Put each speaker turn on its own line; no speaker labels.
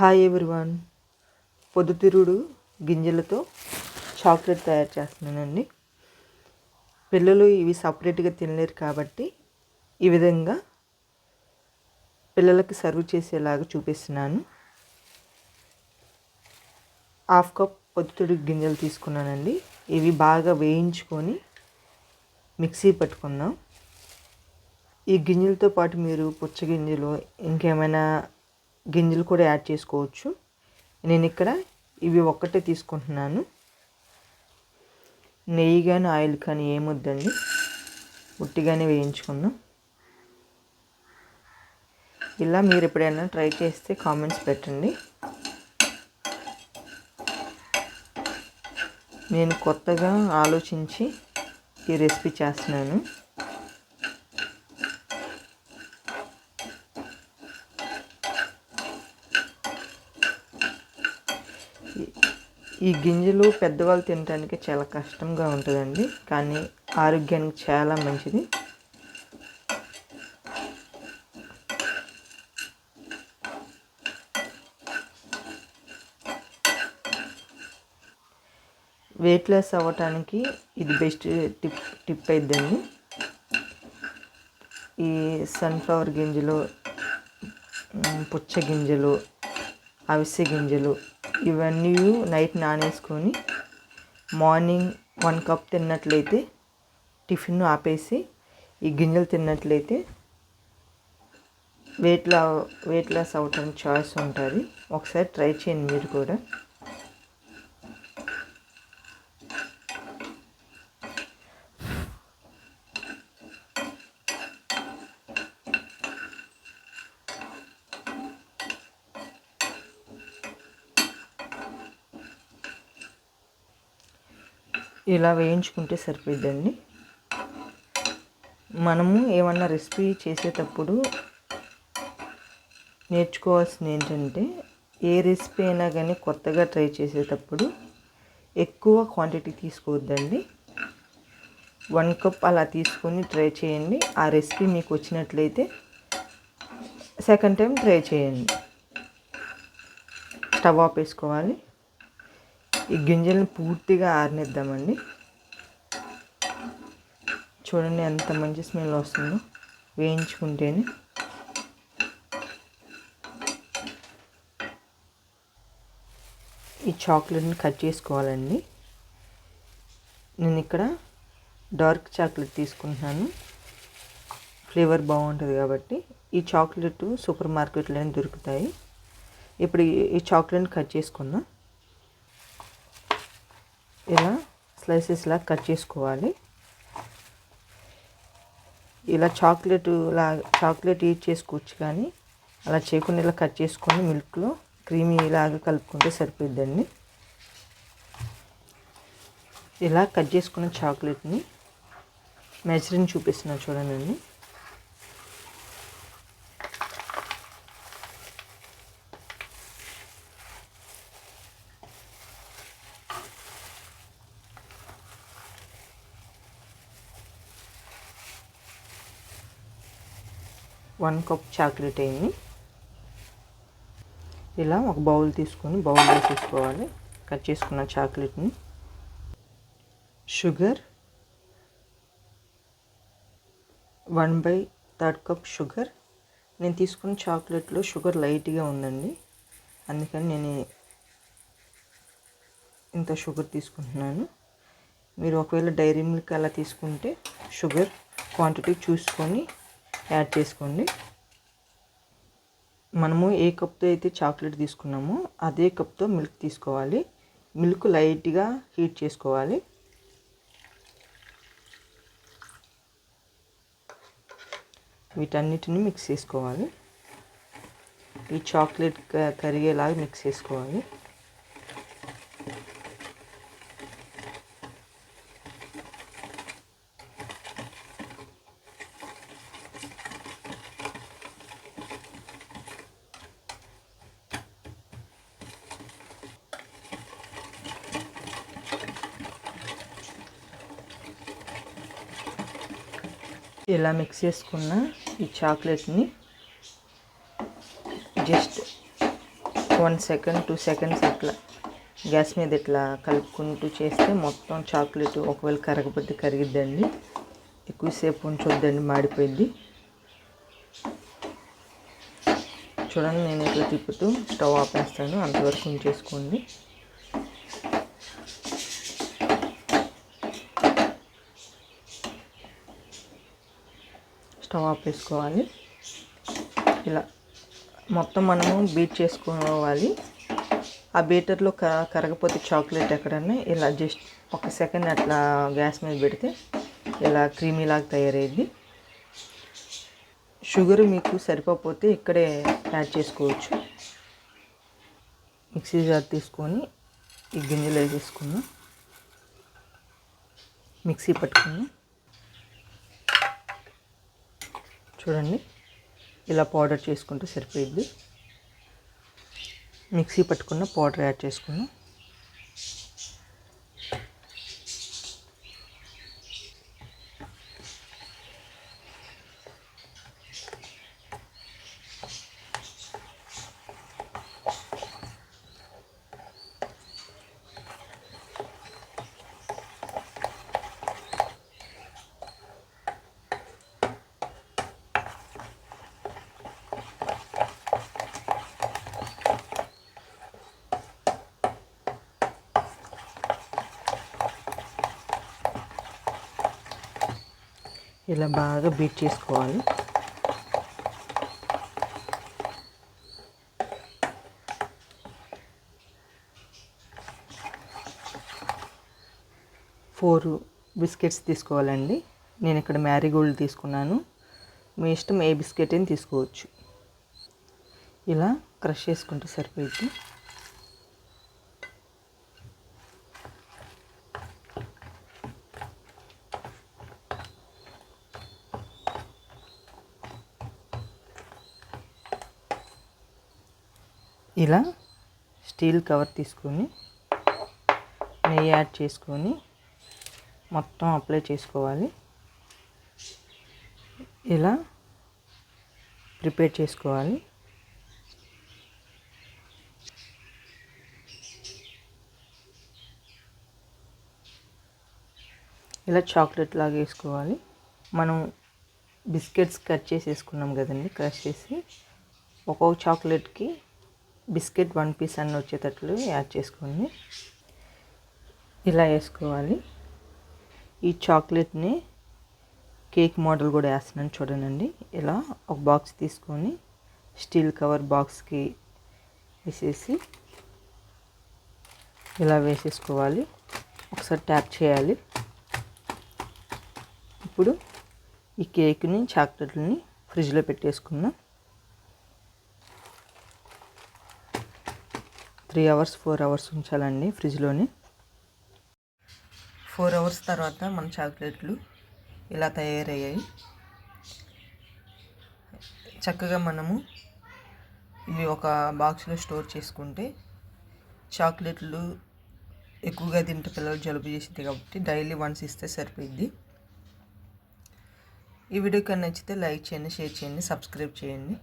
Hi everyone. పొద్దుతిరుగుడు గింజలతో chocolate తయారు చేస్తున్నానండి. పిల్లలు ఇవి సపరేట్గా తినలేరు కాబట్టి ఈ విధంగా పిల్లలకి సర్వ్ చేసేలాగా చూపిస్తున్నాను. 1/2 కప్ పొద్దుతిరుగుడు గింజలు తీసుకున్నానండి. ఇవి బాగా వేయించుకొని మిక్సీ పట్టుకుందాం. ఈ గింజలతో పాటు మీరు పుచ్చగింజలు ఇంకేమైనా గింజలు కూడా యాడ్ చేసుకోవచ్చు. నేను ఇక్కడ ఇవి ఒక్కటే తీసుకుంటున్నాను. నెయ్యి కానీ ఆయిల్ కానీ ఏమొద్దండి, ఉట్టిగానే వేయించుకుందాం. ఇలా మీరు ఎప్పుడైనా ట్రై చేస్తే కామెంట్స్ పెట్టండి. నేను కొత్తగా ఆలోచించి ఈ రెసిపీ చేస్తున్నాను. ఈ గింజలు పెద్దవాళ్ళు తినడానికి చాలా కష్టంగా ఉంటుందండి, కానీ ఆరోగ్యానికి చాలా మంచిది. వెయిట్ లాస్ అవ్వటానికి ఇది బెస్ట్ టిప్ అయిద్దండి. ఈ సన్ఫ్లవర్ గింజలు, పుచ్చ గింజలు, అవిసె గింజలు ఇవన్నీ నైట్ నానేసుకొని మార్నింగ్ 1 కప్ తిన్నట్లయితే, టిఫిన్ ఆపేసి ఈ గింజలు తిన్నట్లయితే వెయిట్ లాస్ అవ్వటానికి చాయిస్ ఉంటుంది. ఒకసారి ట్రై చేయండి మీరు కూడా. ఇలా వేయించుకుంటే సరిపోద్దండి. మనము ఏమన్నా రెసిపీ చేసేటప్పుడు నేర్చుకోవాల్సింది ఏంటంటే, ఏ రెసిపీ అయినా కానీ కొత్తగా ట్రై చేసేటప్పుడు ఎక్కువ క్వాంటిటీ తీసుకోవద్దండి. 1 కప్ అలా తీసుకొని ట్రై చేయండి. ఆ రెసిపీ మీకు వచ్చినట్లయితే సెకండ్ టైం ట్రై చేయండి. స్టవ్ ఆపేసుకోవాలి. ఈ గింజలను పూర్తిగా ఆరనిద్దామండి. చూడండి ఎంత మంచి స్మెల్ వస్తుందో వేయించుకుంటేనే. ఈ చాక్లెట్ని కట్ చేసుకోవాలండి. నేను ఇక్కడ డార్క్ చాక్లెట్ తీసుకుంటున్నాను, ఫ్లేవర్ బాగుంటుంది కాబట్టి. ఈ చాక్లెట్ సూపర్ మార్కెట్లోనే దొరుకుతాయి. ఇప్పుడు ఈ చాక్లెట్ని కట్ చేసుకుందాం. ఇలా స్లైసెస్లా కట్ చేసుకోవాలి. ఇలా చాక్లెట్ ఈట్ చేసుకోవచ్చు, కానీ అలా చేయకుండా ఇలా కట్ చేసుకొని మిల్క్లో క్రీమీ ఇలాగా కలుపుకుంటే సరిపోద్దండి. ఇలా కట్ చేసుకున్న చాక్లెట్ని మెజరింగ్ చూపిస్తున్నా చూడండి. వన్ కప్ చాక్లెట్ అయింది. ఇలా ఒక బౌల్ తీసుకొని బౌల్ వేసేసుకోవాలి కట్ చేసుకున్న చాక్లెట్ని. Sugar 1/3 cup sugar. నేను తీసుకున్న చాక్లెట్లో షుగర్ లైట్గా ఉందండి, అందుకని నేను ఇంత షుగర్ తీసుకుంటున్నాను. మీరు ఒకవేళ డైరీ మిల్క్ అలా తీసుకుంటే షుగర్ క్వాంటిటీ చూసుకొని యాడ్ చేసుకోండి. మనము ఏ కప్తో అయితే చాక్లెట్ తీసుకున్నామో అదే కప్తో మిల్క్ తీసుకోవాలి. మిల్క్ లైట్గా హీట్ చేసుకోవాలి. వీటన్నిటిని మిక్స్ చేసుకోవాలి. ఈ చాక్లెట్ కరిగేలాగా మిక్స్ చేసుకోవాలి. ఇలా మిక్స్ చేసుకున్న ఈ చాక్లెట్ని జస్ట్ 1 సెకండ్ 2 సెకండ్స్ అట్లా గ్యాస్ మీద ఇట్లా కలుపుకుంటూ చేస్తే మొత్తం చాక్లెట్ ఒకవేళ కరగబట్టి కరిగిద్దండి. ఎక్కువసేపు ఉంచొద్దండి, మాడిపోయింది. చూడండి, నేను ఇట్లా తిప్పుతూ స్టవ్ ఆపేస్తాను, అంతవరకు ఉంచేసుకోండి. స్టవ్ ఆపేసుకోవాలి. ఇలా మొత్తం మనము బీట్ చేసుకోవాలి. ఆ బీటర్లో కరగపోతే చాక్లెట్ ఎక్కడన్నా ఇలా జస్ట్ 1 సెకండ్ అట్లా గ్యాస్ మీద పెడితే ఇలా క్రీమీలాగా తయారయ్యింది. షుగర్ మీకు సరిపోతే ఇక్కడే యాడ్ చేసుకోవచ్చు. మిక్సీ జార్ తీసుకొని ఈ గింజలు వేసేసుకున్నాం, మిక్సీ పట్టుకున్నాం. చూడండి, ఇలా పౌడర్ చేసుకుంటే సరిపోయింది. మిక్సీ పట్టుకున్న పౌడర్ యాడ్ చేసుకున్నాం. ఇలా బాగా బీట్ చేసుకోవాలి. ఫోర్ బిస్కెట్స్ తీసుకోవాలండి. నేను ఇక్కడ మ్యారీగోల్డ్ తీసుకున్నాను. మీ ఇష్టం ఏ బిస్కెట్ అయినా తీసుకోవచ్చు. ఇలా క్రష్ చేసుకుంటే సరిపోయింది. ఇలా స్టీల్ కవర్ తీసుకొని నెయ్యి యాడ్ చేసుకొని మొత్తం అప్లై చేసుకోవాలి. ఇలా ప్రిపేర్ చేసుకోవాలి. ఇలా చాక్లెట్ లాగా వేసుకోవాలి. మనం బిస్కెట్స్ కట్ చేసి వేసుకున్నాం కదండి, క్రష్ చేసి ఒక్కొక్క చాక్లెట్కి బిస్కెట్ 1 పీస్ అన్న వచ్చేటట్లు యాడ్ చేసుకోండి. ఇలా వేసుకోవాలి. ఈ చాక్లెట్ని కేక్ మోడల్ కూడా వేస్తున్నాను చూడండి. ఇలా ఒక బాక్స్ తీసుకొని స్టీల్ కవర్ బాక్స్కి వేసేసి ఇలా వేసేసుకోవాలి. ఒకసారి ట్యాప్ చేయాలి. ఇప్పుడు ఈ కేక్ని చాక్లెట్ని ఫ్రిడ్జ్లో పెట్టేసుకుందాం. 3 అవర్స్ 4 అవర్స్ ఉంచాలండి ఫ్రిడ్జ్లోని. 4 అవర్స్ తర్వాత మన చాక్లెట్లు ఇలా తయారయ్యాయి. చక్కగా మనము ఇవి ఒక బాక్స్లో స్టోర్ చేసుకుంటే చాక్లెట్లు ఎక్కువగా తింటే పిల్లలు జలుబు చేసింది కాబట్టి డైలీ వన్స్ ఇస్తే సరిపోయింది. ఈ వీడియో కన్నా నచ్చితే లైక్ చేయండి, షేర్ చేయండి, సబ్స్క్రైబ్ చేయండి.